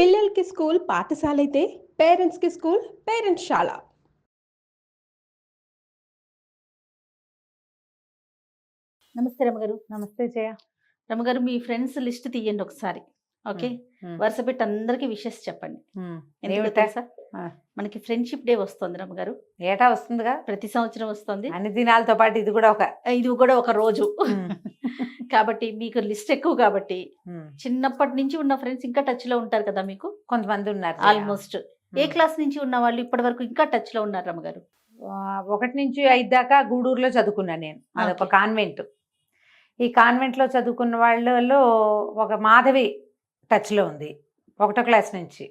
పిల్లలకి స్కూల్ పాఠశాలైతే పేరెంట్స్‌కి స్కూల్ పేరెంట్స్‌శాల. నమస్తే రమగారు. నమస్తే జయ. రమగారు మీ ఫ్రెండ్స్ లిస్ట్ తీయండి ఒకసారి. ఓకే. వరుస పెట్టి అందరికి విషెస్ చెప్పండి. ఎందుకో తెలుసా? మనకి ఫ్రెండ్షిప్ డే వస్తుంది రమగారు. ఏటా వస్తుందిగా, ప్రతి సంవత్సరం వస్తుంది. అన్ని దినాలతో పాటు ఇది కూడా ఒక రోజు. కాబట్టి మీకు లిస్ట్ ఎక్కువ కాబట్టి చిన్నప్పటి నుంచి ఉన్న ఫ్రెండ్స్ ఇంకా టచ్ లో ఉంటారు కదా మీకు? కొంతమంది ఉన్నారు ఆల్మోస్ట్. ఏ క్లాస్ నుంచి ఉన్న వాళ్ళు ఇప్పటి వరకు ఇంకా టచ్ లో ఉన్నారు రమగారు? 1 నుంచి 5 దాకా గూడూరులో చదువుకున్నా నేను. అదొక కాన్వెంట్. ఈ కాన్వెంట్ లో చదువుకున్న వాళ్ళలో ఒక మాధవి టచ్ లో ఉంది 1వ క్లాస్ నుంచి.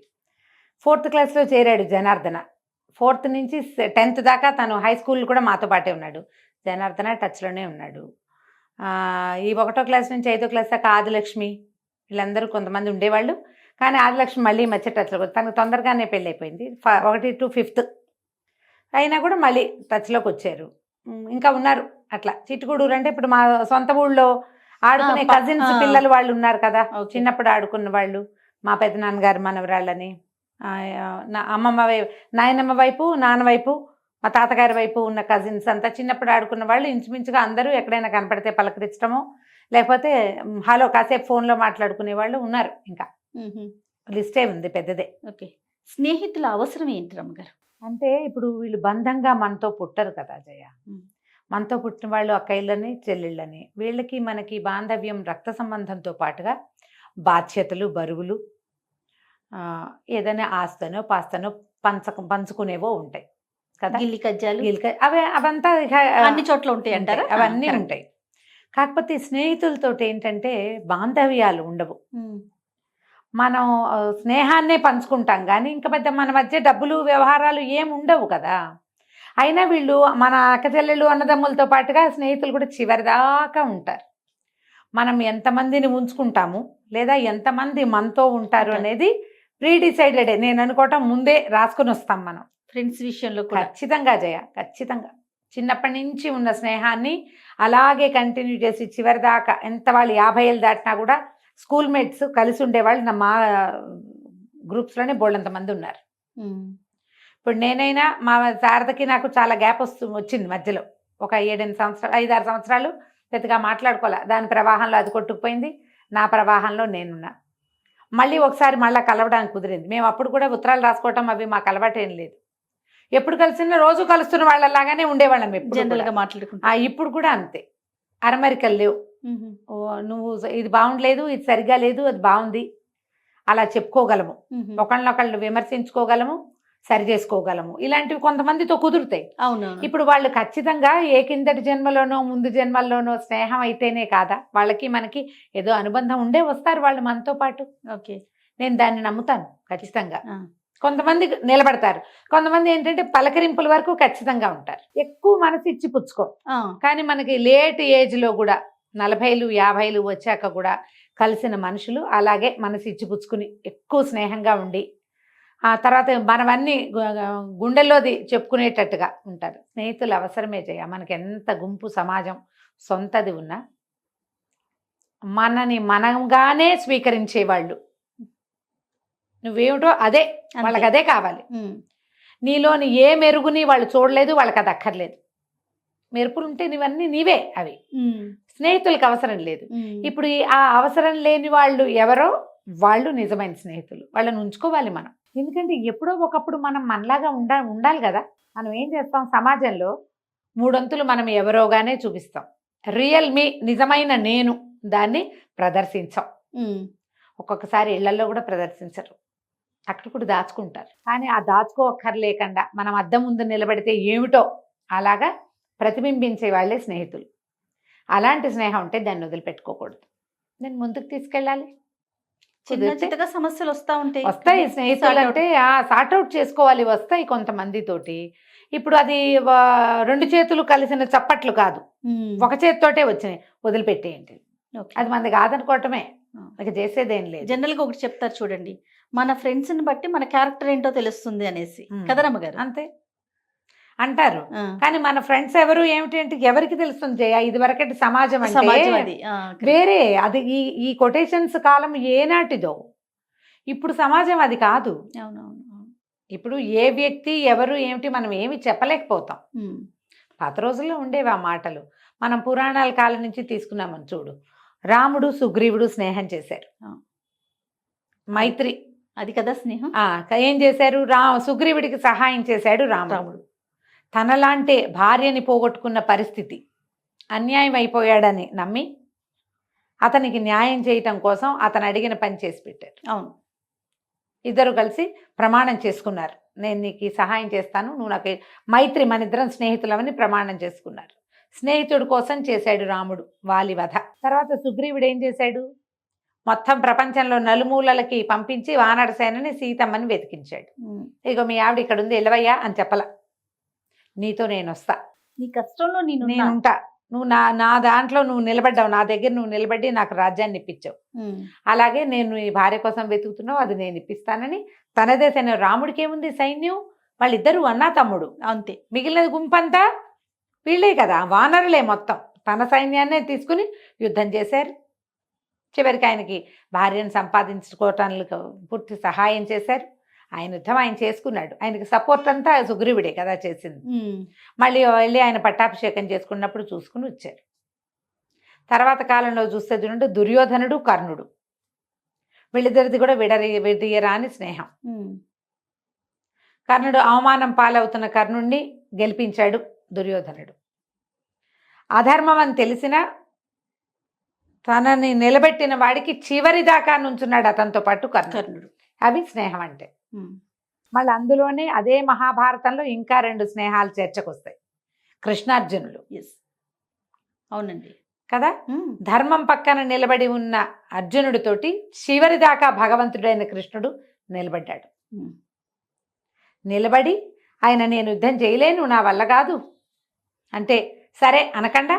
4th క్లాస్లో చేరాడు జనార్దన. 4th నుంచి 10th దాకా తను హై స్కూల్ కూడా మాతో పాటే ఉన్నాడు. జనార్దన టచ్లోనే ఉన్నాడు. ఈ 1వ క్లాస్ నుంచి 5వ క్లాస్ దాకా ఆదిలక్ష్మి వీళ్ళందరూ కొంతమంది ఉండేవాళ్ళు. కానీ ఆదిలక్ష్మి మళ్ళీ మధ్య టచ్లో, తనకు తొందరగానే పెళ్ళి అయిపోయింది. 1 to 5th అయినా కూడా మళ్ళీ టచ్లోకి వచ్చారు. ఇంకా ఉన్నారు అట్లా. చిట్టుగూడూరు అంటే ఇప్పుడు మా సొంత ఊళ్ళో ఆడుకునే కజిన్స్ పిల్లలు వాళ్ళు ఉన్నారు కదా, చిన్నప్పుడు ఆడుకున్న వాళ్ళు. మా పెద్దనాన్నగారు మనవరాళ్ళని, అమ్మమ్మ నాయనమ్మ వైపు నాన్న వైపు మా తాతగారి వైపు ఉన్న కజిన్స్ అంతా చిన్నప్పుడు ఆడుకున్న వాళ్ళు ఇంచుమించుగా అందరూ ఎక్కడైనా కనపడితే పలకరించడమో లేకపోతే హలో కాసేపు ఫోన్లో మాట్లాడుకునే వాళ్ళు ఉన్నారు. ఇంకా లిస్టే ఉంది పెద్దదే. ఓకే. స్నేహితుల అవసరం ఏంటి రమ్మగారు? అంటే ఇప్పుడు వీళ్ళు బంధంగా మనతో పుట్టరు కదా జయ. మనతో పుట్టిన వాళ్ళు అక్కయ్యలని చెల్లెళ్ళని, వీళ్ళకి మనకి బాంధవ్యం రక్త సంబంధంతో పాటుగా బాధ్యతలు బరువులు ఏదైనా ఆస్తనో పాస్తనో పంచుకునేవో ఉంటాయి కదా. గిల్లి కజ్జాలు అవంతా అన్ని చోట్ల ఉంటాయి అంటారా? అవన్నీ ఉంటాయి. కాకపోతే స్నేహితులతోటి ఏంటంటే బాంధవ్యాలు ఉండవు. మనం స్నేహాన్నే పంచుకుంటాం కానీ ఇంకా పెద్ద మన మధ్య డబ్బులు వ్యవహారాలు ఏం ఉండవు కదా. అయినా వీళ్ళు మన అక్కచెల్లెళ్ళు అన్నదమ్ములతో పాటుగా స్నేహితులు కూడా చివరిదాకా ఉంటారు. మనం ఎంతమందిని ఉంచుకుంటాము లేదా ఎంతమంది మనతో ఉంటారు అనేది ప్రీ డిసైడెడే. నేను అనుకోవటం ముందే రాసుకుని వస్తాం మనం ఫ్రెండ్స్ విషయంలో. ఖచ్చితంగా జయ, ఖచ్చితంగా చిన్నప్పటి నుంచి ఉన్న స్నేహాన్ని అలాగే కంటిన్యూ చేసి చివరిదాకా ఎంత వాళ్ళు 50 ఏళ్ళు దాటినా కూడా స్కూల్ మేట్స్ కలిసి ఉండేవాళ్ళు మా గ్రూప్స్లోనే బోల్డంతమంది ఉన్నారు. ఇప్పుడు నేనైనా మా శారదకి నాకు చాలా గ్యాప్ వచ్చింది మధ్యలో. ఒక 7-8 సంవత్సరాలు 5-6 సంవత్సరాలు పెద్దగా మాట్లాడుకోలే. దాని ప్రవాహంలో అది కొట్టుకుపోయింది, నా ప్రవాహంలో నేనున్నా. మళ్ళీ ఒకసారి మళ్ళీ కలవడానికి కుదిరింది. మేము అప్పుడు కూడా ఉత్తరాలు రాసుకోవటం అవి మాకు అలవాటు ఏం లేదు. ఎప్పుడు కలిసినా రోజు కలుస్తున్న వాళ్ళలాగానే ఉండేవాళ్ళం ఎప్పుడు జనరల్గా మాట్లాడుకుంటా. ఇప్పుడు కూడా అంతే. అరమరికలు లేవు. నువ్వు ఇది బాగుండలేదు, ఇది సరిగా లేదు, అది బాగుంది అలా చెప్పుకోగలము. ఒకళ్ళనొకళ్ళు విమర్శించుకోగలము, సరి చేసుకోగలము. ఇలాంటివి కొంతమందితో కుదురుతాయి. అవును. ఇప్పుడు వాళ్ళు ఖచ్చితంగా ఏ కిందటి జన్మలోనో ముందు జన్మల్లోనో స్నేహం అయితేనే కాదా, వాళ్ళకి మనకి ఏదో అనుబంధం ఉండే వస్తారు వాళ్ళు మనతో పాటు. ఓకే. నేను దాన్ని నమ్ముతాను ఖచ్చితంగా. కొంతమంది నిలబడతారు, కొంతమంది ఏంటంటే పలకరింపుల వరకు ఖచ్చితంగా ఉంటారు. ఎక్కువ మనసు ఇచ్చి పుచ్చుకో. కానీ మనకి లేట్ ఏజ్లో కూడా 40లు 50లు వచ్చాక కూడా కలిసిన మనుషులు అలాగే మనసు ఇచ్చి పుచ్చుకుని ఎక్కువ స్నేహంగా ఉండి ఆ తర్వాత మనవన్నీ గుండెల్లోది చెప్పుకునేటట్టుగా ఉంటారు. స్నేహితులు అవసరమే చేయ. మనకి ఎంత గుంపు సమాజం సొంతది ఉన్నా మనని మనంగానే స్వీకరించేవాళ్ళు. నువ్వేమిటో అదే వాళ్ళకి అదే కావాలి. నీలోని ఏ మెరుగుని వాళ్ళు చూడలేదు, వాళ్ళకి అది అక్కర్లేదు. మెరుపులు ఉంటే నీవన్నీ నీవే, అవి స్నేహితులకు అవసరం లేదు. ఇప్పుడు ఆ అవసరం లేని వాళ్ళు ఎవరో వాళ్ళు నిజమైన స్నేహితులు. వాళ్ళని ఉంచుకోవాలి మనం. ఎందుకంటే ఎప్పుడో ఒకప్పుడు మనం మనలాగా ఉండాలి కదా. మనం ఏం చేస్తాం, సమాజంలో 3 అంతులు మనం ఎవరోగానే చూపిస్తాం. రియల్ మీ, నిజమైన నేను దాన్ని ప్రదర్శించాం. ఒక్కొక్కసారి ఇళ్లలో కూడా ప్రదర్శించరు, అక్కడ కూడా దాచుకుంటారు. కానీ ఆ దాచుకోక్కర్లేకుండా మనం అద్దం ముందు నిలబడితే ఏమిటో అలాగా ప్రతిబింబించే వాళ్ళే స్నేహితులు. అలాంటి స్నేహం ఉంటే దాన్ని వదిలిపెట్టుకోకూడదు, నేను ముందుకు తీసుకెళ్ళాలి. చిన్నగా సమస్యలు వస్తాయి స్నేహితులు అంటే సార్ట్అవుట్ చేసుకోవాలి, వస్తాయి కొంతమందితోటి. ఇప్పుడు అది 2 చేతులు కలిసిన చప్పట్లు కాదు, ఒక చేతితోటే వచ్చినాయి, వదిలిపెట్టేయండి. అది మనది కాదనుకోవటమే, ఇక చేసేదేం లేదు. జనరల్గా ఒకటి చెప్తారు చూడండి, మన ఫ్రెండ్స్ని బట్టి మన క్యారెక్టర్ ఏంటో తెలుస్తుంది అనేసి కదా రమ్మగారు. అంతే అంటారు. కానీ మన ఫ్రెండ్స్ ఎవరు ఏమిటి అంటే ఎవరికి తెలుస్తుంది జయ. ఇది వరకటి సమాజం అంటే వేరే. అది ఈ కొటేషన్స్ కాలం ఏనాటిదో. ఇప్పుడు సమాజం అది కాదు. అవునవును. ఇప్పుడు ఏ వ్యక్తి ఎవరు ఏమిటి మనం ఏమి చెప్పలేకపోతాం. పాత రోజుల్లో ఉండేవి ఆ మాటలు. మనం పురాణాల కాలం నుంచి తీసుకున్నామని చూడు. రాముడు సుగ్రీవుడు స్నేహం చేశారు. మైత్రి అది కదా స్నేహం. ఏం చేశారు? సుగ్రీవుడికి సహాయం చేశాడు రాముడు. తనలాంటి భార్యని పోగొట్టుకున్న పరిస్థితి, అన్యాయం అయిపోయాడని నమ్మి అతనికి న్యాయం చేయటం కోసం అతను అడిగిన పని చేసి పెట్టారు. అవును. ఇద్దరు కలిసి ప్రమాణం చేసుకున్నారు, నేను నీకు సహాయం చేస్తాను, నువ్వు నాకు మైత్రి, మన ఇద్దరం స్నేహితులమని ప్రమాణం చేసుకున్నారు. స్నేహితుడి కోసం చేశాడు రాముడు వాలి వధ. తర్వాత సుగ్రీవుడు ఏం చేశాడు? మొత్తం ప్రపంచంలో నలుమూలలకి పంపించి వానర సేనని సీతమ్మని వెతికించాడు. ఇగో మీ ఆవిడ ఇక్కడ ఉంది, ఎల్లవయ్యా అని చెప్పలా. నీతో నేను వస్తా, నీ కష్టంలో నేనుంటా, నువ్వు నా దాంట్లో నువ్వు నిలబడ్డావు, నా దగ్గర నువ్వు నిలబడి నాకు రాజ్యాన్ని ఇప్పించావు, అలాగే నేను ఈ భార్య కోసం వెతుకుతున్నావు, అది నేను ఇప్పిస్తానని తనదే సైన్యం. రాముడికి ఏముంది సైన్యం? వాళ్ళిద్దరూ అన్నా తమ్ముడు అంతే. మిగిలినది గుంపంతా వీళ్ళే కదా, వానరులే మొత్తం. తన సైన్యాన్నే తీసుకుని యుద్ధం చేశారు. చివరికి ఆయనకి భార్యను సంపాదించుకోవటానికి పూర్తి సహాయం చేశారు. ఆయన యుద్ధం ఆయన చేసుకున్నాడు. ఆయనకి సపోర్ట్ అంతా సుగ్రీవుడే కదా చేసింది. మళ్ళీ వెళ్ళి ఆయన పట్టాభిషేకం చేసుకున్నప్పుడు చూసుకుని వచ్చారు. తర్వాత కాలంలో చూస్తే చూడండి, దుర్యోధనుడు కర్ణుడు, వీళ్ళిద్దరిది కూడా విడదీయరాని స్నేహం. కర్ణుడు అవమానం పాలవుతున్న కర్ణుడిని గెలిపించాడు దుర్యోధనుడు. అధర్మం అని తెలిసినా తనని నిలబెట్టిన వాడికి చివరి దాకా నుంచున్నాడు అతనితో పాటు కర్ణుడు. అవి స్నేహం అంటే. మళ్ళీ అందులోనే అదే మహాభారతంలో ఇంకా 2 స్నేహాలు చర్చకొస్తాయి. కృష్ణార్జునులు. అవునండి కదా. ధర్మం పక్కన నిలబడి ఉన్న అర్జునుడితోటి చివరి దాకా భగవంతుడైన కృష్ణుడు నిలబడ్డాడు. నిలబడి ఆయన నేను యుద్ధం చేయలేను, నా వల్ల కాదు అంటే, సరే అనకుండా,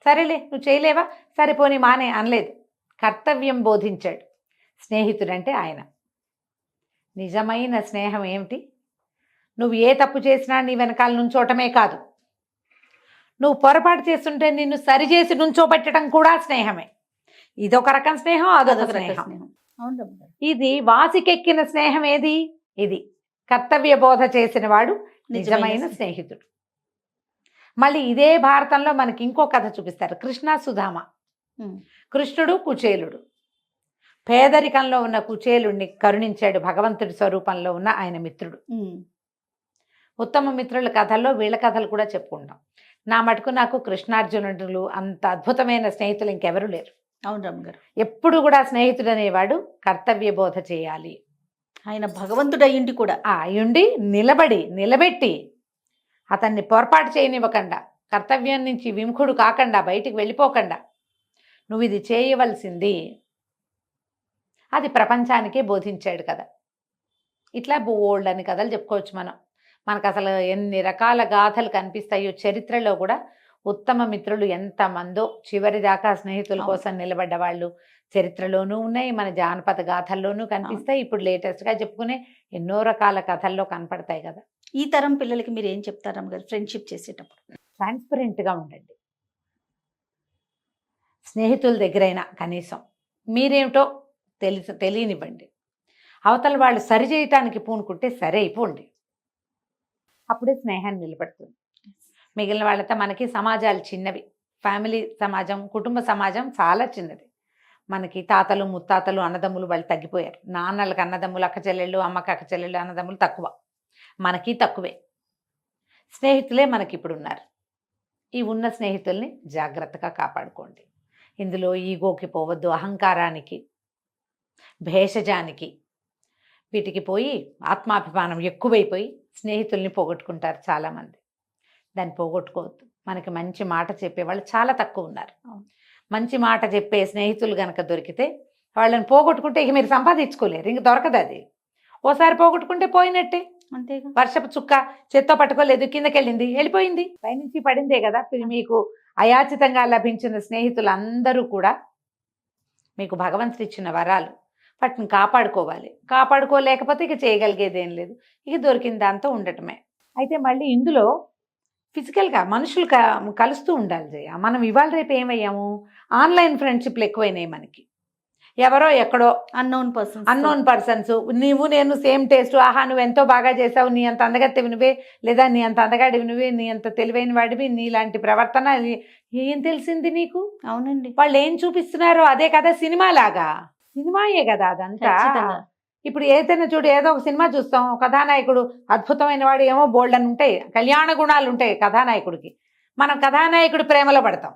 సరేలే నువ్వు చేయలేవా, సరిపోని మానే అనలేదు. కర్తవ్యం బోధించాడు. స్నేహితుడంటే ఆయన. నిజమైన స్నేహం ఏమిటి? నువ్వు ఏ తప్పు చేసినా నీ వెనకాల నుంచోటమే కాదు, నువ్వు పొరపాటు చేస్తుంటే నిన్ను సరిచేసి నుంచోబెట్టడం కూడా స్నేహమే. ఇదొక రకం స్నేహం, అదొక స్నేహం. ఇది వాసికెక్కిన స్నేహం ఏది? ఇది కర్తవ్య బోధ చేసిన వాడు నిజమైన స్నేహితుడు. మళ్ళీ ఇదే భారతంలో మనకి ఇంకో కథ చూపిస్తారు, కృష్ణ సుధామ. కృష్ణుడు కుచేలుడు. పేదరికంలో ఉన్న కుచేలుడిని కరుణించాడు భగవంతుడి స్వరూపంలో ఉన్న ఆయన మిత్రుడు. ఉత్తమ మిత్రుల కథల్లో వీళ్ళ కథలు కూడా చెప్పుకుంటాం. నా మటుకు నాకు కృష్ణార్జునుడు అంత అద్భుతమైన స్నేహితులు ఇంకెవరూ లేరు. అవును రమ్మగారు. ఎప్పుడు కూడా స్నేహితుడు అనేవాడు కర్తవ్య బోధ చేయాలి. ఆయన భగవంతుడు అయ్యుండి కూడా అయ్యుండి నిలబెట్టి అతన్ని పొరపాటు చేయనివ్వకుండా, కర్తవ్యం నుంచి విముఖుడు కాకుండా, బయటికి వెళ్ళిపోకుండా, నువ్వు ఇది చేయవలసింది, అది ప్రపంచానికే బోధించాడు కదా. ఇట్లా బోల్డ్ అని కథలు చెప్పుకోవచ్చు మనం. మనకు అసలు ఎన్ని రకాల గాథలు కనిపిస్తాయో చరిత్రలో కూడా. ఉత్తమ మిత్రులు ఎంతమందో చివరి దాకా స్నేహితుల కోసం నిలబడ్డ వాళ్ళు చరిత్రలోనూ ఉన్నాయి, మన జానపద గాథల్లోనూ కనిపిస్తాయి. ఇప్పుడు లేటెస్ట్గా చెప్పుకునే ఎన్నో రకాల కథల్లో కనపడతాయి కదా. ఈ తరం పిల్లలకి మీరు ఏం చెప్తారు అమ్మగారు ఫ్రెండ్షిప్ చేసేటప్పుడు? ట్రాన్స్పరెంట్గా ఉండండి. స్నేహితుల దగ్గరైనా కనీసం మీరేమిటో తెలియనివ్వండి. అవతల వాళ్ళు సరి చేయటానికి పూనుకుంటే సరే అయిపోండి, అప్పుడే స్నేహాన్ని నిలబడుతుంది. మిగిలిన వాళ్ళతో మనకి సమాజాలు చిన్నవి. ఫ్యామిలీ సమాజం, కుటుంబ సమాజం చాలా చిన్నది. మనకి తాతలు ముత్తాతలు అన్నదమ్ములు వాళ్ళు తగ్గిపోయారు. నాన్నలకు అన్నదమ్ములు, అక్క చెల్లెళ్ళు, అమ్మకి అక్క చెల్లెళ్ళు, అన్నదమ్ములు తక్కువ. మనకి తక్కువే. స్నేహితులే మనకి ఇప్పుడు ఉన్నారు. ఈ ఉన్న స్నేహితుల్ని జాగ్రత్తగా కాపాడుకోండి. ఇందులో ఈగోకి పోవద్దు, అహంకారానికి, భేషజానికి, వీటికి పోయి ఆత్మాభిమానం ఎక్కువైపోయి స్నేహితుల్ని పోగొట్టుకుంటారు చాలామంది. దాన్ని పోగొట్టుకోవద్దు. మనకి మంచి మాట చెప్పేవాళ్ళు చాలా తక్కువ ఉన్నారు. మంచి మాట చెప్పే స్నేహితులు కనుక దొరికితే వాళ్ళని పోగొట్టుకుంటే ఇక మీరు సంపాదించుకోలేరు, ఇంక దొరకదు. అది ఓసారి పోగొట్టుకుంటే పోయినట్టే. అంతేగా. వర్షపు చుక్క చేత్తో పట్టుకోలేదు, కిందకెళ్ళింది, వెళ్ళిపోయింది, పైనుంచి పడిందే కదా. మీకు అయాచితంగా లభించిన స్నేహితులు అందరూ కూడా మీకు భగవంతుడు ఇచ్చిన వరాలు. వాటిని కాపాడుకోవాలి. కాపాడుకోలేకపోతే ఇక చేయగలిగేది ఏం లేదు, ఇక దొరికిన దాంతో ఉండటమే. అయితే మళ్ళీ ఇందులో ఫిజికల్గా మనుషులు కలుస్తూ ఉండాలి జయ. మనం ఇవాళ రేపు ఏమయ్యాము, ఆన్లైన్ ఫ్రెండ్షిప్లు ఎక్కువైనాయి మనకి. ఎవరో ఎక్కడో అన్నోన్ పర్సన్ అన్నోన్ పర్సన్స్, నీవు నేను సేమ్ టేస్ట్, ఆహా నువ్వు ఎంతో బాగా చేసావు, నీ అంత అందగత్తెవి నువ్వే, లేదా నీ అంత అందగాడివి నువ్వే, నీ అంత తెలివైన వాడివి, నీలాంటి ప్రవర్తన ఏం తెలిసింది నీకు? అవునండి. వాళ్ళు ఏం చూపిస్తున్నారో అదే కదా సినిమా లాగా, సినిమాయే కదా అదంతా. ఖచ్చితంగా. ఇప్పుడు ఏదైనా చూడు, ఏదో ఒక సినిమా చూస్తాం, కథానాయకుడు అద్భుతమైన వాడు, ఏమో బోల్డ్ అని ఉంటాయి, కళ్యాణ గుణాలు ఉంటాయి కథానాయకుడికి, మనం కథానాయకుడు ప్రేమలో పడతాం.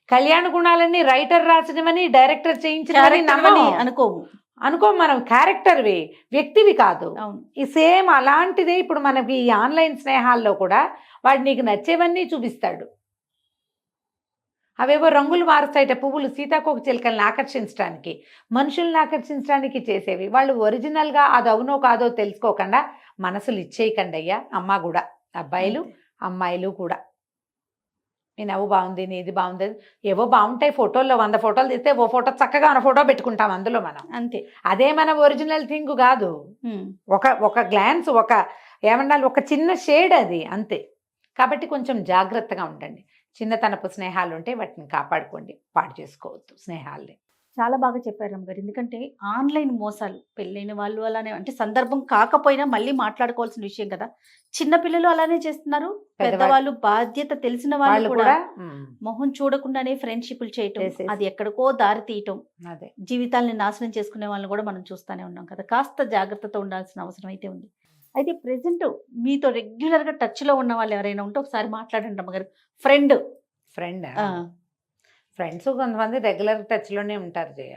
కళ్యాణ గుణాలన్నీ రైటర్ రాసినవని, డైరెక్టర్ చేయించినవని నమ్మని అనుకోం మనం, క్యారెక్టర్వి, వ్యక్తివి కాదు. అవును. ఈ సేమ్ అలాంటిదే ఇప్పుడు మనకి ఈ ఆన్లైన్ స్నేహాల్లో కూడా వాడు నీకు నచ్చేవన్నీ చూపిస్తాడు. అవేవో రంగులు మారుస్తాయిట, పువ్వులు సీతాకోక చిలుకల్ని ఆకర్షించడానికి, మనుషుల్ని ఆకర్షించడానికి చేసేవి. వాళ్ళు ఒరిజినల్గా అది అవునో కాదో తెలుసుకోకుండా మనసులు ఇచ్చేయకండి అయ్యా, అమ్మ కూడా, అబ్బాయిలు అమ్మాయిలు కూడా. నీ నవ్వు బాగుంది, నీది బాగుంది, ఏవో బాగుంటాయి ఫోటోల్లో, 100 ఫోటోలు తీస్తే ఓ ఫోటో చక్కగా ఉన్న ఫోటో పెట్టుకుంటాం అందులో మనం, అంతే. అదే మన ఒరిజినల్ థింగ్ కాదు. ఒక గ్లాన్స్, ఏమన్నా ఒక చిన్న షేడ్ అది, అంతే. కాబట్టి కొంచెం జాగ్రత్తగా ఉండండి. చిన్నతనపు స్నేహాలు ఉంటే వాటిని కాపాడుకోండి, పాడు చేసుకోవద్దు స్నేహాల్ని. చాలా బాగా చెప్పారు రమ్మగారు. ఎందుకంటే ఆన్లైన్ మోసాలు, పెళ్ళైన వాళ్ళు అలానే, అంటే సందర్భం కాకపోయినా మళ్ళీ మాట్లాడుకోవాల్సిన విషయం కదా. చిన్న పిల్లలు అలానే చేస్తున్నారు, పెద్దవాళ్ళు, బాధ్యత తెలిసిన వాళ్ళు కూడా మొహం చూడకుండానే ఫ్రెండ్షిప్లు చేయటం, అది ఎక్కడికో దారి తీయటం, అదే జీవితాలని నాశనం చేసుకునే వాళ్ళని కూడా మనం చూస్తూనే ఉన్నాం కదా. కాస్త జాగ్రత్తతో ఉండాల్సిన అవసరం అయితే ఉంది. అయితే ప్రెసెంట్ మీతో రెగ్యులర్గా టచ్లో ఉన్న వాళ్ళు ఎవరైనా ఉంటే ఒకసారి మాట్లాడండి రమ్మగారు. ఫ్రెండ్స్ కొంతమంది రెగ్యులర్ టచ్లోనే ఉంటారు జయ.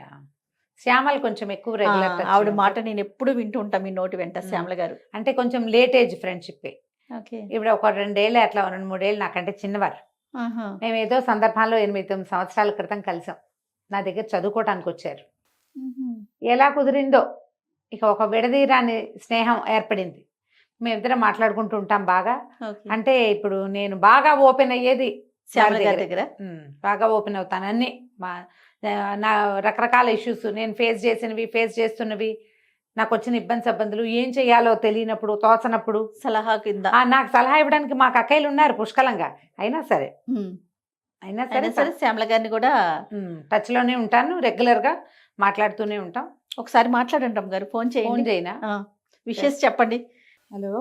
శ్యామలు కొంచెం ఎక్కువ రెగ్యులర్ టచ్. ఆవిడ మాట నేను ఎప్పుడు వింటూ ఉంటాను మీ నోటి వెంట, శ్యామల గారు. అంటే కొంచెం లేట్ ఏజ్ ఫ్రెండ్షిప్. ఓకే. ఇప్పుడు ఒక 2 ఏళ్ళు అట్లా, 2-3 ఏళ్ళు నాకంటే చిన్నవారు. మేము ఏదో సందర్భాల్లో 8-9 సంవత్సరాల క్రితం కలిసాం. నా దగ్గర చదువుకోవటానికి వచ్చారు. ఎలా కుదిరిందో ఇక ఒక విడదీరాని స్నేహం ఏర్పడింది. మేమిద్దరం మాట్లాడుకుంటూ ఉంటాం బాగా. అంటే ఇప్పుడు నేను బాగా ఓపెన్ అయ్యేది శ్యామల గారి దగ్గర, బాగా ఓపెన్ అవుతాను అన్ని. నా రకరకాల ఇష్యూస్, నేను ఫేస్ చేస్తున్నవి, నాకు వచ్చిన ఇబ్బందులు, ఏం చేయాలో తెలియనప్పుడు, తోచనప్పుడు సలహా కింద నాకు సలహా ఇవ్వడానికి మాకు అక్కయ్యలు ఉన్నారు పుష్కలంగా. అయినా సరే శ్యామల గారిని కూడా టచ్ లోనే ఉంటాను, రెగ్యులర్ గా మాట్లాడుతూనే ఉంటాం. ఒకసారి మాట్లాడండి రమ్మ గారు, ఫోన్ చేయనా, విషెస్ చెప్పండి. హలో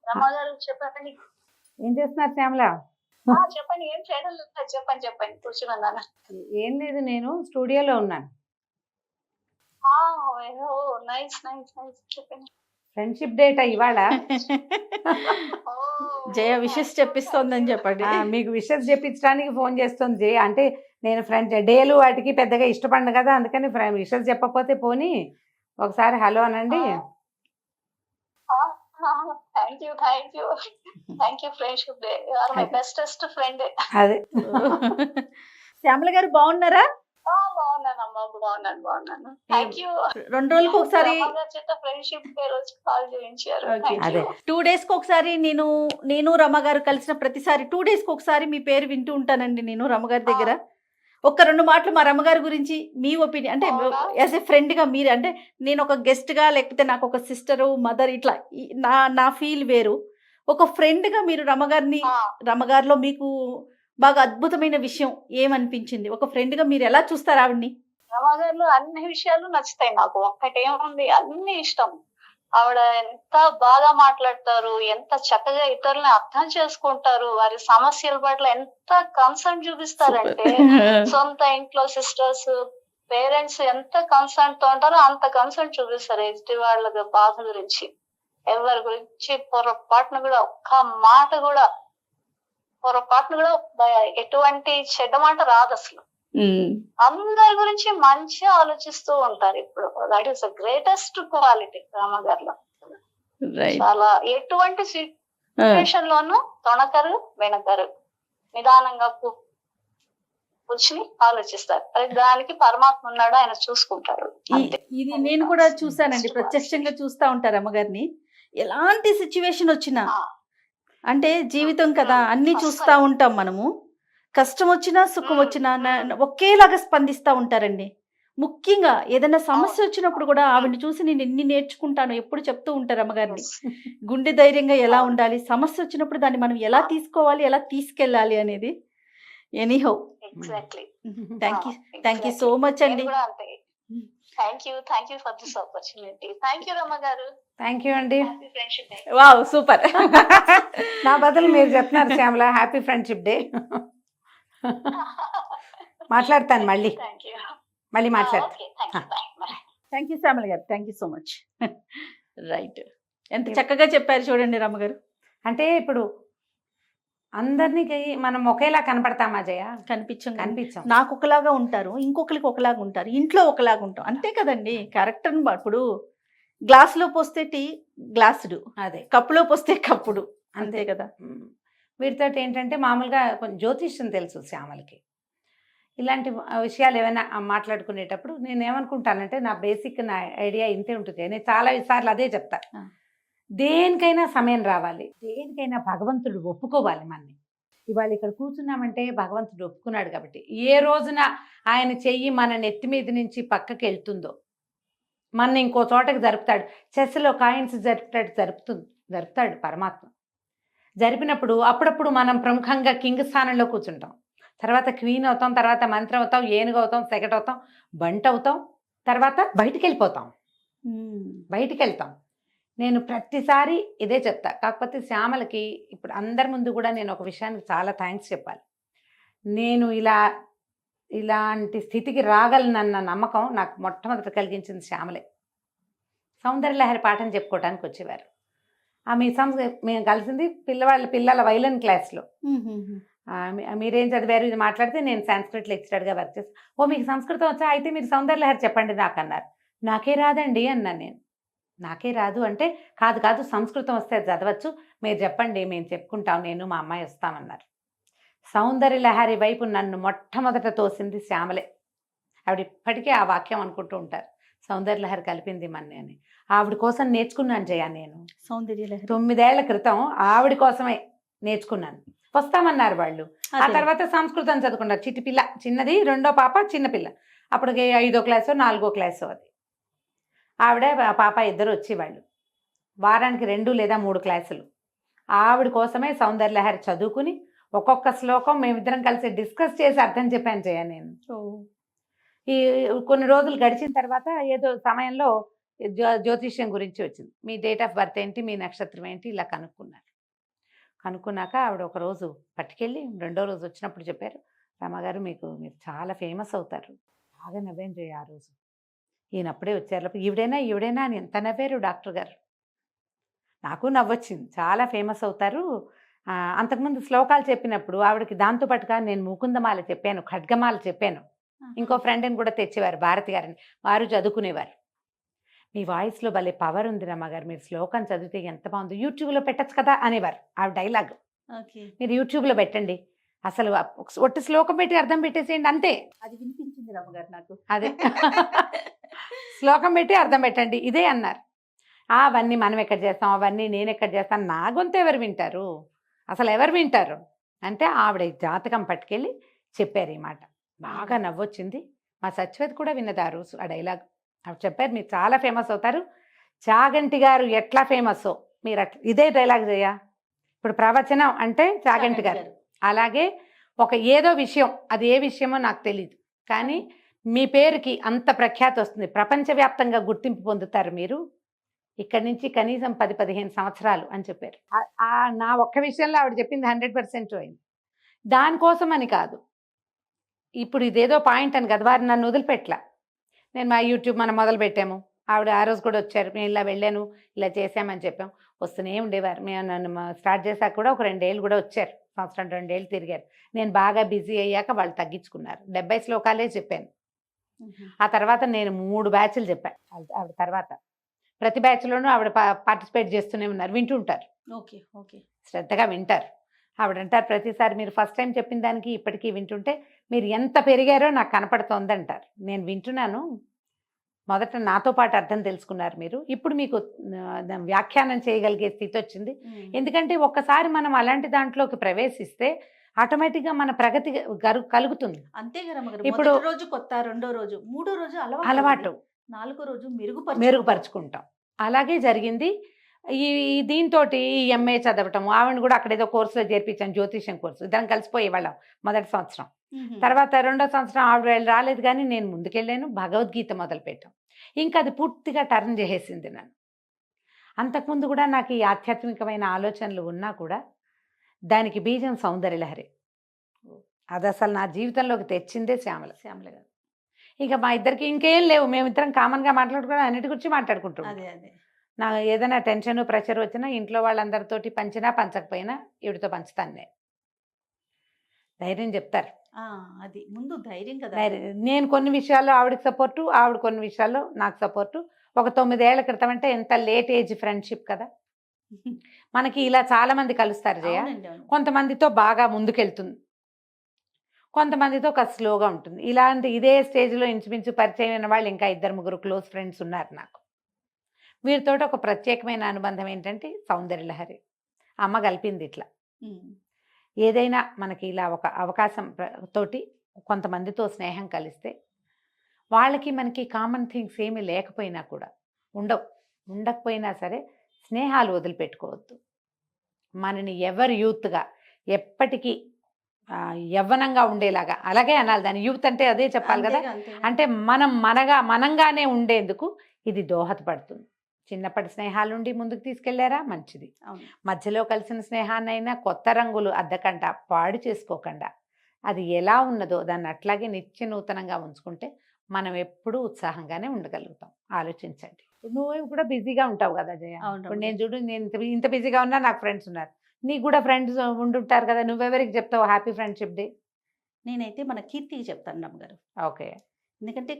రమాగారు చెప్పండి. ఏం చేస్తున్నారు శ్యామల? చెప్పండి, ఏం చేయడం లేదు, చెప్పండి కూర్చున్నాను. ఏం లేదు, నేను స్టూడియోలో ఉన్నాను. నైస్ నైస్ నైస్, చెప్పండి. ఫ్రెండ్షిప్ డేట్ ఇవాళ. జయ విషెస్ చెప్పిస్తోందని చెప్పండి. మీకు విషెస్ చెప్పించడానికి ఫోన్ చేస్తుంది జయ. అంటే నేను ఫ్రెండ్ డేలు వాటికి పెద్దగా ఇష్టపడను కదా, అందుకని విషెస్ చెప్పకపోతే పోనీ ఒకసారి హలో అనండి. Thank you friendship day, you are my bestest friend. అదే. శ్యామల గారు బాగున్నారా? బాగున్నాను. Thank you. 2 రోజులకు ఒకసారి ఫ్రెండ్షిప్ డే రోజు కాల్ చేయించారు. 2 డేస్ కి ఒకసారి నేను రమ గారు కలిసిన ప్రతిసారి 2 డేస్ కి ఒకసారి మీ పేరు వింటూ ఉంటానండి నేను రమ గారి దగ్గర. ఒక్క 2 మాటలు మా రమ్మగారి గురించి మీ ఒపీనియన్, అంటే యాజ్ ఏ ఫ్రెండ్గా మీరు, అంటే నేను ఒక గెస్ట్గా, లేకపోతే నాకు ఒక సిస్టరు, మదర్, ఇట్లా నా ఫీల్ వేరు. ఒక ఫ్రెండ్గా మీరు రమ్మగారిలో మీకు బాగా అద్భుతమైన విషయం ఏమనిపించింది? ఒక ఫ్రెండ్గా మీరు ఎలా చూస్తారు ఆవిడ్ని? రమ్మగారిలో అన్ని విషయాలు నచ్చుతాయి నాకు. ఒక్కటేముంది, అన్ని ఇష్టం. ఆవిడ ఎంత బాగా మాట్లాడతారు, ఎంత చక్కగా ఇతరులని అర్థం చేసుకుంటారు, వారి సమస్యల పట్ల ఎంత కన్సర్న్ చూపిస్తారంటే, సొంత ఇంట్లో సిస్టర్స్, పేరెంట్స్ ఎంత కన్సర్న్ తో ఉంటారో అంత కన్సర్న్ చూపిస్తారు ఎదుటి వాళ్ళ బాధ గురించి. ఎవరి గురించి పొరపాటును కూడా, ఒక్క మాట కూడా, పొరపాటును కూడా ఎటువంటి చెడ్డ మాట రాదు అసలు. అందరి గురించి మంచిగా ఆలోచిస్తూ ఉంటారు. ఇప్పుడు that is the greatest quality రామగారిలో. చాలా ఎటువంటి సిచ్యువేషన్ లోనూ తొణకరు, వెనకరు, నిదానంగా కూర్చుని ఆలోచిస్తారు. అది దానికి పరమాత్మ ఉన్నాడు, ఆయన చూసుకుంటాడు. ఇది నేను కూడా చూసానండి, ప్రత్యక్షంగా చూస్తా ఉంటారు అమ్మగారిని. ఎలాంటి సిచ్యువేషన్ వచ్చినా, అంటే జీవితం కదా, అన్ని చూస్తా ఉంటాం మనము. కష్టం వచ్చినా సుఖం వచ్చినా ఒకేలాగా స్పందిస్తూ ఉంటారండి. ముఖ్యంగా ఏదైనా సమస్య వచ్చినప్పుడు కూడా ఆవిడని చూసి నేను ఎన్ని నేర్చుకుంటాను ఎప్పుడు చెప్తూ ఉంటారు అమ్మగారిని. గుండె ధైర్యంగా ఎలా ఉండాలి, సమస్య వచ్చినప్పుడు దాన్ని మనం ఎలా తీసుకోవాలి, ఎలా తీసుకెళ్ళాలి అనేది. Anyhow exactly. Thank you so much అండి. కూడా అంతే. Thank you for this opportunity. Thank you Rama గారు. థ్యాంక్ యూ అండి. Happy friendship day. Wow super. నా బదులు మీరు చెప్తున్నారు శ్యామల, హ్యాపీ ఫ్రెండ్షిప్ డే. మాట్లాడతాను మళ్ళీ థ్యాంక్ యూ. మళ్ళీ మాట్లాడతాను. Okay, thank you. Bye. Thank you Shyamala గారు, thank you so much. Right, ఎంత చక్కగా చెప్పారు చూడండి రమ్మగారు. అంటే ఇప్పుడు అందరినీ మనం ఒకేలా కనపడతామా జయ? కనిపించాం. నాకు ఒకలాగా ఉంటారు, ఇంకొకరికి ఒకలాగా ఉంటారు, ఇంట్లో ఒకలాగా ఉంటాం, అంతే కదండి. క్యారెక్టర్ ఇప్పుడు గ్లాసులో పోస్తే టీ గ్లాసుడు, అదే కప్పులో పోస్తే కప్పుడు, అంతే కదా. వీటితో ఏంటంటే మామూలుగా కొంచెం జ్యోతిష్యం తెలుసు శ్యామలకి. ఇలాంటి విషయాలు ఏమైనా మాట్లాడుకునేటప్పుడు నేను ఏమనుకుంటానంటే, నా బేసిక్ నా ఐడియా ఇంతే ఉంటుంది. నేను చాలా సార్లు అదే చెప్తా, దేనికైనా సమయం రావాలి, దేనికైనా భగవంతుడు ఒప్పుకోవాలి మనని. ఇవాళ ఇక్కడ కూర్చున్నామంటే భగవంతుడు ఒప్పుకున్నాడు కాబట్టి, ఏ రోజున ఆయన చెయ్యి మన నెత్తి మీద నుంచి పక్కకి వెళ్తుందో మన ఇంకో చోటకి జరుపుతాడు. చెస్లో కాయిన్స్ జరుపుతాడు పరమాత్మ. జరిపినప్పుడు అప్పుడప్పుడు మనం ప్రముఖంగా కింగ్ స్థానంలో కూర్చుంటాం, తర్వాత క్వీన్ అవుతాం, తర్వాత మంత్రి అవుతాం, ఏనుగు అవుతాం, సెకట్ అవుతాం, బంట్ అవుతాం, తర్వాత బయటికి వెళ్తాం. నేను ప్రతిసారి ఇదే చెప్తా. కాకపోతే శ్యామలకి ఇప్పుడు అందరి ముందు కూడా నేను ఒక విషయానికి చాలా థ్యాంక్స్ చెప్పాలి. నేను ఇలాంటి స్థితికి రాగలనన్న నమ్మకం నాకు మొట్టమొదట కలిగించింది శ్యామలే. సౌందర్యలహరి పాఠం చెప్పుకోవడానికి వచ్చేవారు. మేము కలిసింది పిల్లల వైలన్ క్లాస్లో. మీరేం చదివారు ఇది మాట్లాడితే నేను సంస్కృత్ లెక్చరర్గా వర్క్ చేస్తాను. ఓ మీకు సంస్కృతం వచ్చా, అయితే మీరు సౌందర్యలహరి చెప్పండి నాకు అన్నారు. నాకే రాదండి అన్నాను నేను. నాకే రాదు అంటే, కాదు సంస్కృతం వస్తే చదవచ్చు, మీరు చెప్పండి మేము చెప్పుకుంటాం, నేను మా అమ్మాయి వస్తామన్నారు. సౌందర్యలహరి వైపు నన్ను మొట్టమొదట తోసింది శ్యామలే. ఆవిడ ఇప్పటికీ ఆ వాక్యం అనుకుంటూ ఉంటారు, సౌందర్యలహరి కలిపింది మన్ని అని. ఆవిడ కోసం నేర్చుకున్నాను జయ నేను. సౌందర్యలహరి 9 ఏళ్ల క్రితం ఆవిడ కోసమే నేర్చుకున్నాను. వస్తామన్నారు వాళ్ళు. ఆ తర్వాత సంస్కృతం చదువుకున్నారు. చిట్టిపిల్ల చిన్నది, రెండో పాప చిన్నపిల్ల, అప్పటికి 5వ క్లాసో 4వ క్లాసో. అది ఆవిడ పాప ఇద్దరు వచ్చేవాళ్ళు, వారానికి 2 లేదా 3 క్లాసులు. ఆవిడ కోసమే సౌందర్యలహరి చదువుకుని ఒక్కొక్క శ్లోకం మేమిద్దరం కలిసి డిస్కస్ చేసి అర్థం చెప్పాను జయ నేను. ఈ కొన్ని రోజులు గడిచిన తర్వాత ఏదో సమయంలో జ్యోతిష్యం గురించి వచ్చింది. మీ డేట్ ఆఫ్ బర్త్ ఏంటి, మీ నక్షత్రం ఏంటి, ఇలా కనుక్కున్నాక ఆవిడ ఒక రోజు పట్టుకెళ్ళి 2వ రోజు వచ్చినప్పుడు చెప్పారు, రమ్మగారు మీరు చాలా ఫేమస్ అవుతారు. బాగా నవ్వాను జయ ఆ రోజు. ఈయనప్పుడే వచ్చారు, ఈవిడైనా అని ఎంత నవ్వారు డాక్టర్ గారు. నాకు నవ్వొచ్చింది, చాలా ఫేమస్ అవుతారు. అంతకుముందు శ్లోకాలు చెప్పినప్పుడు ఆవిడకి దాంతోపాటుగా నేను ముకుందమాల చెప్పాను, ఖడ్గమాల చెప్పాను. ఇంకో ఫ్రెండ్ని కూడా తెచ్చేవారు, భారతి గారిని, వారు చదువుకునేవారు. మీ వాయిస్లో భలే పవర్ ఉంది రమ్మగారు, మీరు శ్లోకం చదివితే ఎంత బాగుంది, యూట్యూబ్లో పెట్టచ్చు కదా అనేవారు. ఆ డైలాగ్ మీరు యూట్యూబ్లో పెట్టండి, అసలు ఒట్టి శ్లోకం పెట్టి అర్థం పెట్టేసేయండి అంతే. అది వినిపించింది రమ్మగారు నాకు. అదే శ్లోకం పెట్టి అర్థం పెట్టండి ఇదే అన్నారు. అవన్నీ మనం ఎక్కడ చేస్తాం, అవన్నీ నేను ఎక్కడ చేస్తాను, నా గొంతు ఎవరు వింటారు, అసలు ఎవరు వింటారు అంటే ఆవిడ జాతకం పట్టుకెళ్ళి చెప్పారు ఈ మాట. బాగా నవ్వొచ్చింది. మా సత్యవతి కూడా విన్నది ఆ రోజు ఆ డైలాగ్. ఆవిడ చెప్పారు, మీరు చాలా ఫేమస్ అవుతారు, చాగంటి గారు ఎట్లా ఫేమస్ మీరు అట్లా. ఇదే డైలాగ్ చేయ ఇప్పుడు ప్రవచనం అంటే చాగంటి గారు. అలాగే ఏదో విషయం, అది ఏ విషయమో నాకు తెలియదు, కానీ మీ పేరుకి అంత ప్రఖ్యాతి వస్తుంది, ప్రపంచవ్యాప్తంగా గుర్తింపు పొందుతారు మీరు, ఇక్కడి నుంచి కనీసం 10-15 సంవత్సరాలు అని చెప్పారు. నా ఒక్క విషయంలో ఆవిడ చెప్పింది 100% అయింది. దానికోసం అని కాదు, ఇప్పుడు ఇదేదో పాయింట్ అని కదా, వారు నన్ను వదిలిపెట్టలా. నేను మా యూట్యూబ్ మనం మొదలు పెట్టాము, ఆవిడ ఆ రోజు కూడా వచ్చారు, మేము ఇలా వెళ్ళాను, ఇలా చేసామని చెప్పాం, వస్తూనే ఉండేవారు. మేము నన్ను స్టార్ట్ చేశాక కూడా ఒక 2 ఏళ్ళు కూడా వచ్చారు, సంవత్సరం 2 ఏళ్ళు తిరిగారు. నేను బాగా బిజీ అయ్యాక వాళ్ళు తగ్గించుకున్నారు. 70 శ్లోకాలే చెప్పాను. ఆ తర్వాత నేను 3 బ్యాచ్లు చెప్పాను ఆవిడ తర్వాత. ప్రతి బ్యాచ్లోనూ ఆవిడ పార్టిసిపేట్ చేస్తూనే ఉన్నారు, వింటుంటారు. ఓకే శ్రద్ధగా వింటారు. ఆవిడ అంటారు ప్రతిసారి, మీరు ఫస్ట్ టైం చెప్పిన దానికి ఇప్పటికీ వింటుంటే మీరు ఎంత పెరిగారో నాకు కనపడుతోంది అంటారు. నేను వింటున్నాను, మొదట నాతో పాటు అర్థం తెలుసుకున్నారు మీరు, ఇప్పుడు మీకు వ్యాఖ్యానం చేయగలిగే స్థితి వచ్చింది. ఎందుకంటే ఒక్కసారి మనం అలాంటి దాంట్లోకి ప్రవేశిస్తే ఆటోమేటిక్గా మన ప్రగతి కలుగుతుంది. అంతే కదా. ఇప్పుడు రోజు కొత్త, 2వ రోజు, 3వ రోజు అలవాటు, 4వ రోజు మెరుగుపరుచుకుంటాం. అలాగే జరిగింది. ఈ దీంతో ఈ ఎంఏ చదవటము, ఆవిడ కూడా అక్కడ ఏదో కోర్సులో చేర్పించాను, జ్యోతిష్యం కోర్సు. ఇద్దరం కలిసిపోయేవాళ్ళం మొదటి సంవత్సరం. తర్వాత రెండో సంవత్సరం ఆవిడ రాలేదు, కానీ నేను ముందుకెళ్ళాను, భగవద్గీత మొదలుపెట్టాం. ఇంకా అది పూర్తిగా టర్న్ చేసేసింది నన్ను. అంతకుముందు కూడా నాకు ఈ ఆధ్యాత్మికమైన ఆలోచనలు ఉన్నా కూడా దానికి బీజం సౌందర్యలహరి. అది అసలు నా జీవితంలోకి తెచ్చిందే శ్యామల గారు. ఇక మా ఇద్దరికి ఇంకేం లేవు, మేమిద్దరం కామన్గా మాట్లాడుకోవడం, అన్నిటి గురించి మాట్లాడుకుంటాం. అదే నా ఏదైనా టెన్షన్ ప్రెషర్ వచ్చినా ఇంట్లో వాళ్ళందరితోటి పంచినా పంచకపోయినా ఈవిడితో పంచుతాను. నేను ధైర్యం చెప్తారు, అది ముందు ధైర్యం కదా. నేను కొన్ని విషయాల్లో ఆవిడకి సపోర్టు, ఆవిడ కొన్ని విషయాల్లో నాకు సపోర్టు. ఒక 9 ఏళ్ల క్రితం అంటే ఎంత లేట్ ఏజ్ ఫ్రెండ్షిప్ కదా. మనకి ఇలా చాలా మంది కలుస్తారు జయ. కొంతమందితో బాగా ముందుకెళ్తుంది, కొంతమందితో కాస్త స్లోగా ఉంటుంది. ఇదే స్టేజ్లో ఇంచుమించు పరిచయం అయిన వాళ్ళు ఇంకా 2-3 క్లోజ్ ఫ్రెండ్స్ ఉన్నారు నాకు. వీరితో ఒక ప్రత్యేకమైన అనుబంధం ఏంటంటే సౌందర్యలహరి. అమ్మ కలిపింది ఇట్లా. ఏదైనా మనకి ఇలా ఒక అవకాశం తోటి కొంతమందితో స్నేహం కలిస్తే వాళ్ళకి మనకి కామన్ థింగ్స్ ఏమీ లేకపోయినా కూడా ఉండకపోయినా సరే స్నేహాలు వదిలిపెట్టుకోవద్దు. మనని ఎవరు యూత్గా ఎప్పటికీ యవ్వనంగా ఉండేలాగా, అలాగే అనాలి దాన్ని, యూత్ అంటే అదే చెప్పాలి కదా. అంటే మనంగానే ఉండేందుకు ఇది దోహదపడుతుంది. చిన్నప్పటి స్నేహాలుండి ముందుకు తీసుకెళ్లారా మంచిది. మధ్యలో కలిసిన స్నేహాన్నైనా కొత్త రంగులు అద్దకుండా పాడు చేసుకోకుండా అది ఎలా ఉన్నదో దాన్ని అట్లాగే నిత్య నూతనంగా ఉంచుకుంటే మనం ఎప్పుడూ ఉత్సాహంగానే ఉండగలుగుతాం. ఆలోచించండి. నువ్వు కూడా బిజీగా ఉంటావు కదా జయ. ఇప్పుడు నేను చూడు, నేను ఇంత బిజీగా ఉన్నా నాకు ఫ్రెండ్స్ ఉన్నారు, నీకు కూడా ఫ్రెండ్స్ ఉండుంటారు కదా. నువ్వెవరికి చెప్తావు హ్యాపీ ఫ్రెండ్షిప్ డే? నేనైతే మన కీర్తికి చెప్తాను రమ్మగారు. ఓకే. ఎందుకంటే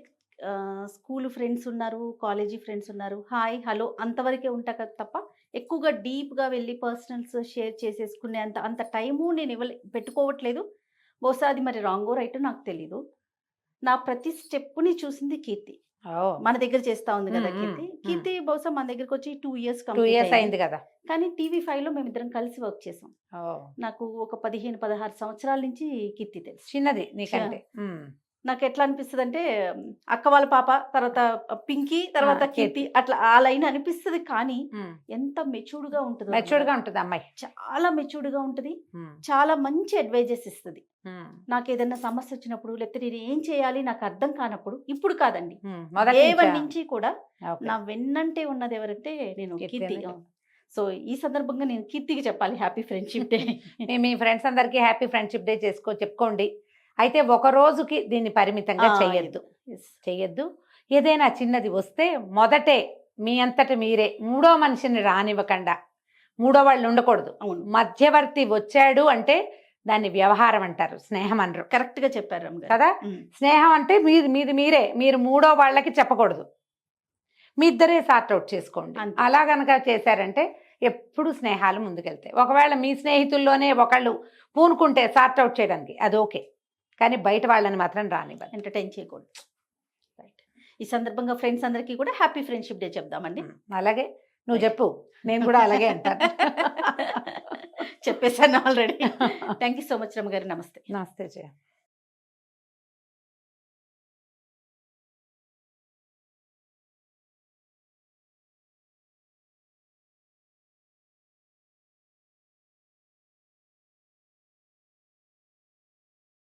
స్కూల్ ఫ్రెండ్స్ ఉన్నారు, కాలేజీ ఫ్రెండ్స్ ఉన్నారు, హాయ్ హలో అంతవరకే ఉంటా కదా తప్ప ఎక్కువగా డీప్గా వెళ్ళి పర్సనల్స్ షేర్ చేసేసుకునే అంత టైము నేను పెట్టుకోవట్లేదు. బహుశా అది మరి రాంగో రైట్ నాకు తెలీదు. నా ప్రతి స్టెప్ని చూసింది కీర్తి. మన దగ్గర చేస్తా ఉంది కదా కీర్తి బహుశా మన దగ్గరకు వచ్చి 2 ఇయర్స్ అయింది కదా. కానీ TV5లో మేమిద్దరం కలిసి వర్క్ చేసాం. నాకు ఒక 15-16 సంవత్సరాల నుంచి కీర్తి తెలుసు. చిన్నది నీకంటే. నాకు ఎట్లా అనిపిస్తుంది అంటే అక్క వాళ్ళ పాప, తర్వాత పింకీ, తర్వాత కీర్తి, అట్లా ఆ లైన్ అనిపిస్తుంది. కానీ ఎంత మెచ్యూర్డ్ గా ఉంటుంది అమ్మాయి, చాలా మెచ్యూర్డ్ గా ఉంటుంది, చాలా మంచి అడ్వైజెస్ ఇస్తుంది. నాకు ఏదైనా సమస్య వచ్చినప్పుడు, లేకపోతే నేను ఏం చేయాలి నాకు అర్థం కానప్పుడు, ఇప్పుడు కాదండి దేవరి నుంచి కూడా నా వెన్నంటే ఉన్నది ఎవరంటే నేను కీర్తి. సో ఈ సందర్భంగా నేను కీర్తికి చెప్పాలి హ్యాపీ ఫ్రెండ్షిప్ డే. మీ ఫ్రెండ్స్ అందరికీ హ్యాపీ ఫ్రెండ్షిప్ డే చెప్పుకోండి. అయితే ఒక రోజుకి దీన్ని పరిమితంగా చెయ్యొద్దు. ఏదైనా చిన్నది వస్తే మొదటే మీ అంతట మీరే మూడో మనిషిని రానివ్వకుండా, మూడో వాళ్ళు ఉండకూడదు. మధ్యవర్తి వచ్చాడు అంటే దాన్ని వ్యవహారం అంటారు, స్నేహం అనరు. కరెక్ట్ గా చెప్పారు కదా. స్నేహం అంటే మీరు మూడో వాళ్ళకి చెప్పకూడదు, మీ ఇద్దరే సార్ట్అవుట్ చేసుకోండి. అలా గనక చేశారంటే ఎప్పుడు స్నేహాలు ముందుకెళ్తాయి. ఒకవేళ మీ స్నేహితుల్లోనే ఒకళ్ళు పూనుకుంటే సార్ట్అవుట్ చేయడానికి అది ఓకే, కానీ బయట వాళ్ళని మాత్రం రానివ్వండి, ఎంటర్టైన్ చేయకూడదు. రైట్. ఈ సందర్భంగా ఫ్రెండ్స్ అందరికీ కూడా హ్యాపీ ఫ్రెండ్షిప్ డే చెప్దామండి. అలాగే నువ్వు చెప్పు, నేను కూడా అలాగే అంటాను. చెప్పేసాను already. Thank you so much రమ్మ గారు. నమస్తే. నమస్తే జయ.